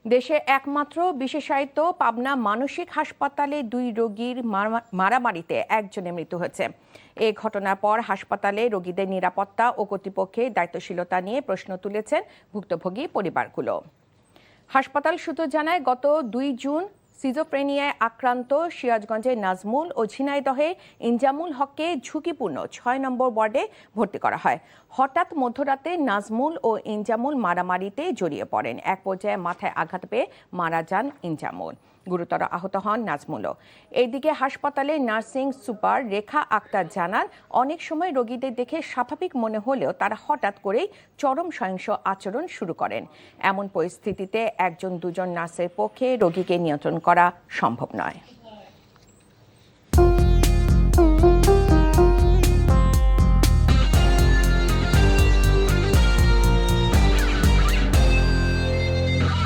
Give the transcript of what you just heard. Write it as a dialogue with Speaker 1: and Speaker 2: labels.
Speaker 1: দেশে একমাত্র বিশেষায়িত পাবনা মানসিক হাসপাতালে 2 রোগীর মারামারিতে একজনের মৃত্যু হয়েছে। এই ঘটনার পর হাসপাতালে রোগীদের নিরাপত্তা ও কর্তৃপক্ষের দায়িত্বশীলতা নিয়ে প্রশ্ন তুলেছেন ভুক্তভোগী পরিবারগুলো। হাসপাতাল সূত্র জানায়, গত 2 জুন সিজোফ্রেনিয়ায় আক্রান্ত সিরাজগঞ্জের নাজমুল ও ঝিনাইদহে ইনজামুল হককে ঝুঁকিপূর্ণ 6 নম্বর ওয়ার্ডে ভর্তি করা হয়। হঠাৎ মধ্যরাতে নাজমুল ও ইনজামুল মারামারিতে জড়িয়ে পড়েন। এক পর্যায়ে মাথায় আঘাত পেয়ে মারা যান ইনজামুল। গুরুতর আহত হন নাজমুলও। এদিকে হাসপাতালে নার্সিং সুপার রেখা আক্তার জানান, অনেক সময় রোগীদের দেখে স্বাভাবিক মনে হলেও তারা হঠাৎ করেই চরম সহিংস আচরণ শুরু করেন। এমন পরিস্থিতিতে 1-2 জন নার্সের পক্ষে রোগীকে নিয়ন্ত্রণ করা সম্ভব নয়।